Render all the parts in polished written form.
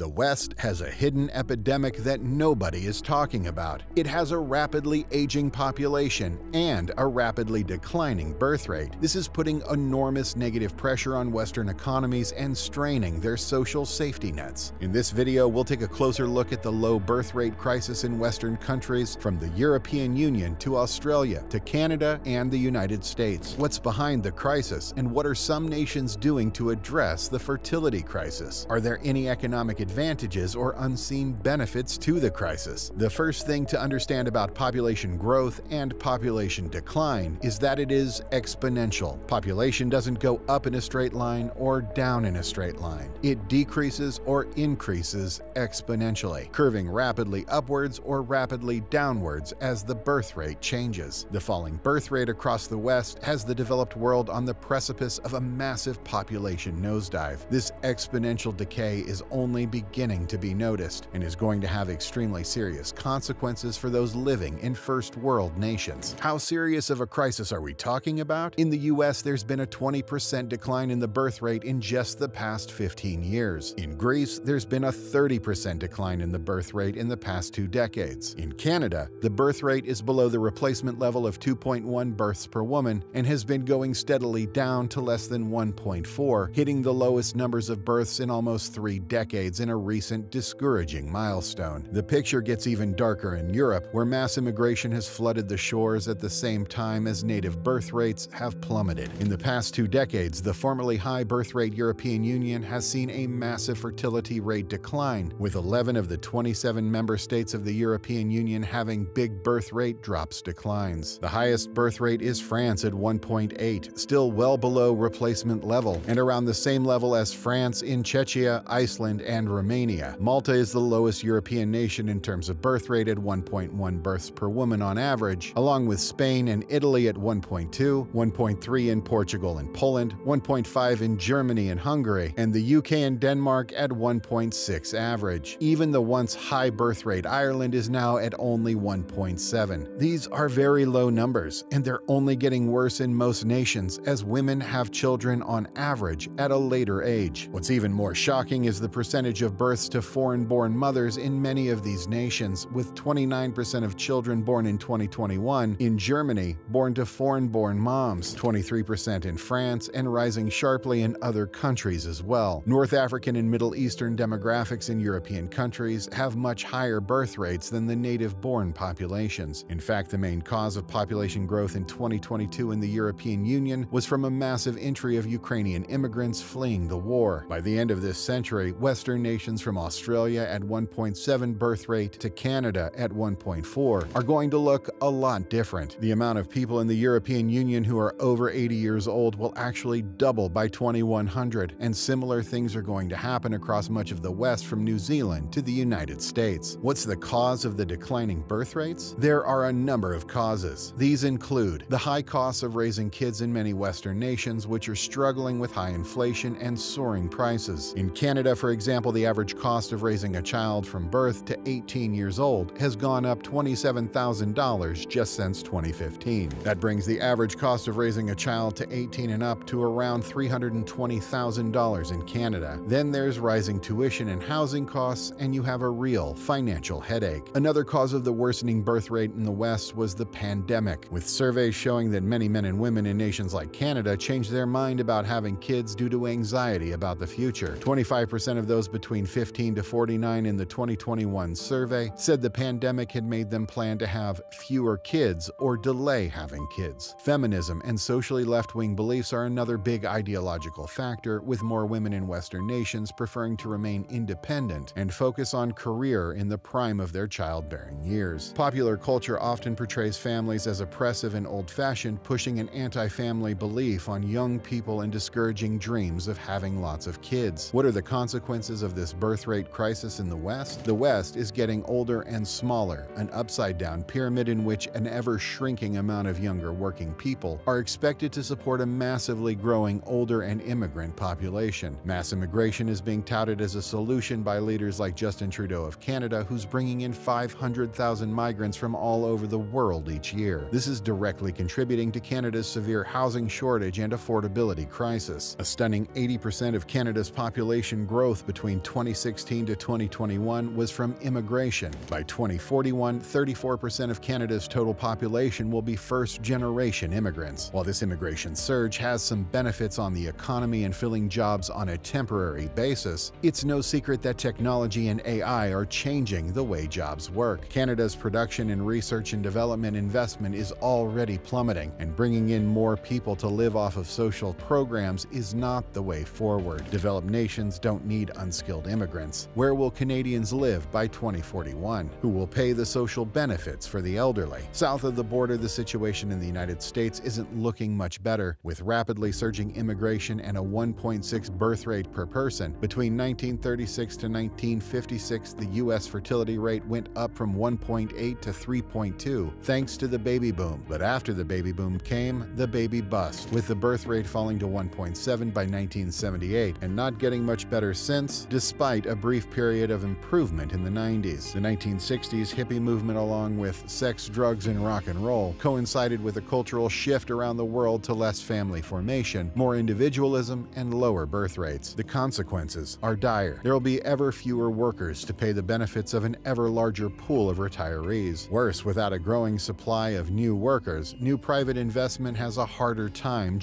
The West has a hidden epidemic that nobody is talking about. It has a rapidly aging population and a rapidly declining birth rate. This is putting enormous negative pressure on Western economies and straining their social safety nets. In this video, we'll take a closer look at the low birth rate crisis in Western countries, from the European Union to Australia to Canada and the United States. What's behind the crisis, and what are some nations doing to address the fertility crisis? Are there any economic advantages or unseen benefits to the crisis? The first thing to understand about population growth and population decline is that it is exponential. Population doesn't go up in a straight line or down in a straight line. It decreases or increases exponentially, curving rapidly upwards or rapidly downwards as the birth rate changes. The falling birth rate across the West has the developed world on the precipice of a massive population nosedive. This exponential decay is only beginning to be noticed and is going to have extremely serious consequences for those living in first world nations. How serious of a crisis are we talking about? In the US, there's been a 20% decline in the birth rate in just the past 15 years. In Greece, there's been a 30% decline in the birth rate in the past 2 decades. In Canada, the birth rate is below the replacement level of 2.1 births per woman and has been going steadily down to less than 1.4, hitting the lowest numbers of births in almost 3 decades in a recent discouraging milestone. The picture gets even darker in Europe, where mass immigration has flooded the shores at the same time as native birth rates have plummeted. In the past 2 decades, the formerly high birth rate European Union has seen a massive fertility rate decline, with 11 of the 27 member states of the European Union having big birth rate drops declines. The highest birth rate is France at 1.8, still well below replacement level, and around the same level as France in Czechia, Iceland, and Romania. Malta is the lowest European nation in terms of birth rate at 1.1 births per woman on average, along with Spain and Italy at 1.2, 1.3 in Portugal and Poland, 1.5 in Germany and Hungary, and the UK and Denmark at 1.6 average. Even the once high birth rate Ireland is now at only 1.7. These are very low numbers, and they're only getting worse in most nations as women have children on average at a later age. What's even more shocking is the percentage of births to foreign-born mothers in many of these nations, with 29% of children born in 2021 in Germany born to foreign-born moms, 23% in France, and rising sharply in other countries as well. North African and Middle Eastern demographics in European countries have much higher birth rates than the native-born populations. In fact, the main cause of population growth in 2022 in the European Union was from a massive entry of Ukrainian immigrants fleeing the war. By the end of this century, Western nations from Australia at 1.7 birth rate to Canada at 1.4 are going to look a lot different. The amount of people in the European Union who are over 80 years old will actually double by 2100, and similar things are going to happen across much of the West, from New Zealand to the United States. What's the cause of the declining birth rates? There are a number of causes. These include the high costs of raising kids in many Western nations, which are struggling with high inflation and soaring prices. In Canada, for example, the average cost of raising a child from birth to 18 years old has gone up $27,000 just since 2015. That brings the average cost of raising a child to 18 and up to around $320,000 in Canada. Then there's rising tuition and housing costs, and you have a real financial headache. Another cause of the worsening birth rate in the West was the pandemic, with surveys showing that many men and women in nations like Canada changed their mind about having kids due to anxiety about the future. 25% of those between 15 to 49 in the 2021 survey said the pandemic had made them plan to have fewer kids or delay having kids. Feminism and socially left-wing beliefs are another big ideological factor, with more women in Western nations preferring to remain independent and focus on career in the prime of their childbearing years. Popular culture often portrays families as oppressive and old-fashioned, pushing an anti-family belief on young people and discouraging dreams of having lots of kids. What are the consequences of this birth rate crisis in the West? The West is getting older and smaller, an upside-down pyramid in which an ever-shrinking amount of younger working people are expected to support a massively growing older and immigrant population. Mass immigration is being touted as a solution by leaders like Justin Trudeau of Canada, who's bringing in 500,000 migrants from all over the world each year. This is directly contributing to Canada's severe housing shortage and affordability crisis. A stunning 80% of Canada's population growth between 2016 to 2021 was from immigration. By 2041, 34% of Canada's total population will be first-generation immigrants. While this immigration surge has some benefits on the economy and filling jobs on a temporary basis, it's no secret that technology and AI are changing the way jobs work. Canada's production and research and development investment is already plummeting, and bringing in more people to live off of social programs is not the way forward. Developed nations don't need unskilled immigrants. Where will Canadians live by 2041? Who will pay the social benefits for the elderly? South of the border, the situation in the United States isn't looking much better, with rapidly surging immigration and a 1.6 birth rate per person. Between 1936 to 1956, the U.S. fertility rate went up from 1.8 to 3.2, thanks to the baby boom. But after the baby boom came the baby bust, with the birth rate falling to 1.7 by 1978 and not getting much better since, despite a brief period of improvement in the 90s. The 1960s hippie movement, along with sex, drugs, and rock and roll, coincided with a cultural shift around the world to less family formation, more individualism, and lower birth rates. The consequences are dire. There will be ever fewer workers to pay the benefits of an ever larger pool of retirees. Worse, without a growing supply of new workers, new private investment has a harder time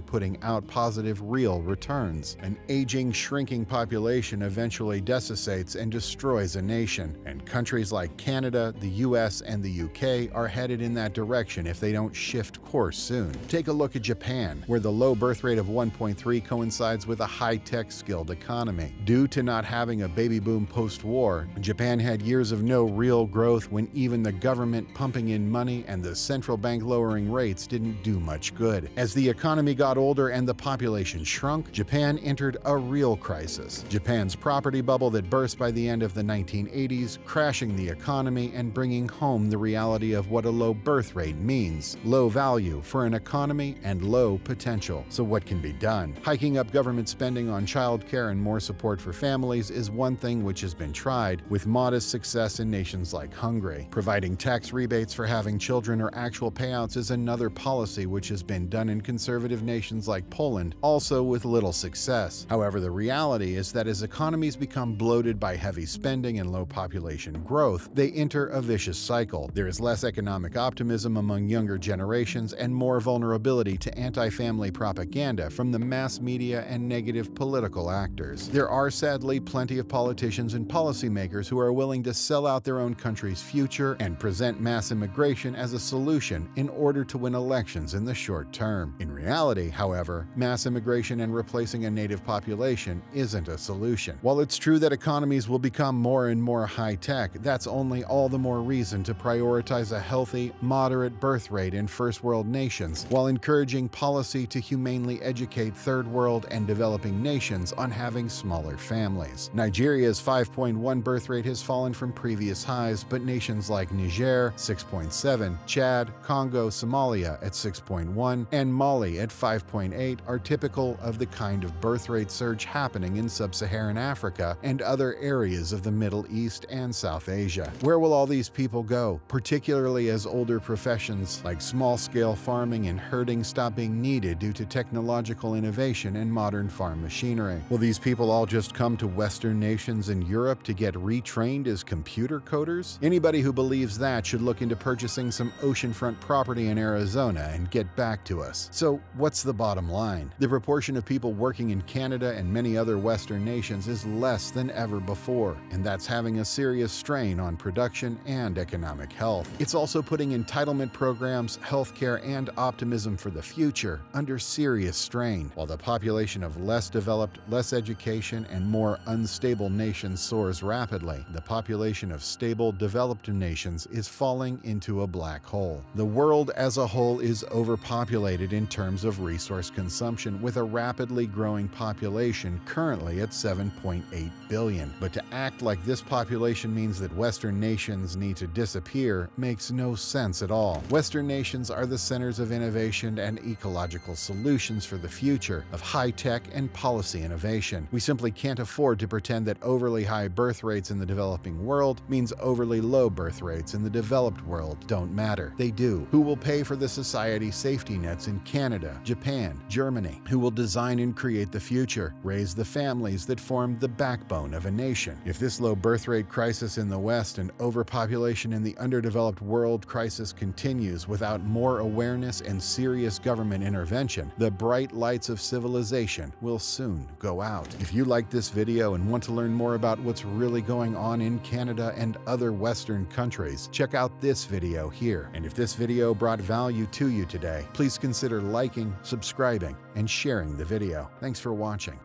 putting out positive real returns. An aging, shrinking population eventually desiccates and destroys a nation, and countries like Canada, the US, and the UK are headed in that direction if they don't shift course soon. Take a look at Japan, where the low birth rate of 1.3 coincides with a high-tech skilled economy. Due to not having a baby boom post-war, Japan had years of no real growth when even the government pumping in money and the central bank lowering rates didn't do much good. As the economy got older and the population shrunk, Japan entered a real crisis. Japan's property bubble that burst by the end of the 1980s, crashing the economy and bringing home the reality of what a low birth rate means. Low value for an economy and low potential. So what can be done? Hiking up government spending on childcare and more support for families is one thing which has been tried, with modest success in nations like Hungary. Providing tax rebates for having children or actual payouts is another policy which has been done in conservative nations like Poland, also with little success. However, the reality is that as economies become bloated by heavy spending and low population growth, they enter a vicious cycle. There is less economic optimism among younger generations and more vulnerability to anti-family propaganda from the mass media and negative political actors. There are sadly plenty of politicians and policymakers who are willing to sell out their own country's future and present mass immigration as a solution in order to win elections in the short term. In reality, however, mass immigration and replacing a native population isn't a solution. While it's true that economies will become more and more high-tech, that's only all the more reason to prioritize a healthy, moderate birth rate in first-world nations, while encouraging policy to humanely educate third-world and developing nations on having smaller families. Nigeria's 5.1 birth rate has fallen from previous highs, but nations like Niger, 6.7, Chad, Congo, Somalia at 6.1, and Mali at 5.8 are typical of the kind of birth rate surge happening in sub-Saharan Africa and other areas of the Middle East and South Asia. Where will all these people go, particularly as older professions like small-scale farming and herding stop being needed due to technological innovation and modern farm machinery? Will these people all just come to Western nations in Europe to get retrained as computer coders? Anybody who believes that should look into purchasing some oceanfront property in Arizona and get back to us. So what's the bottom line? The proportion of people working in Canada and many other Western nations is less than ever before, and that's having a serious strain on production and economic health. It's also putting entitlement programs, healthcare, and optimism for the future under serious strain. While the population of less developed, less education, and more unstable nations soars rapidly, the population of stable, developed nations is falling into a black hole. The world as a whole is overpopulated in terms of resource consumption, with a rapidly growing population currently at 7.8 billion. But to act like this population means that Western nations need to disappear makes no sense at all. Western nations are the centers of innovation and ecological solutions for the future, of high-tech and policy innovation. We simply can't afford to pretend that overly high birth rates in the developing world means overly low birth rates in the developed world don't matter. They do. Who will pay for the society safety nets in Canada, Japan, Germany? Who will design and create the future, raise the families that form form the backbone of a nation. If this low birth rate crisis in the West and overpopulation in the underdeveloped world crisis continues without more awareness and serious government intervention, the bright lights of civilization will soon go out. If you like this video and want to learn more about what's really going on in Canada and other Western countries, check out this video here. And if this video brought value to you today, please consider liking, subscribing, and sharing the video. Thanks for watching.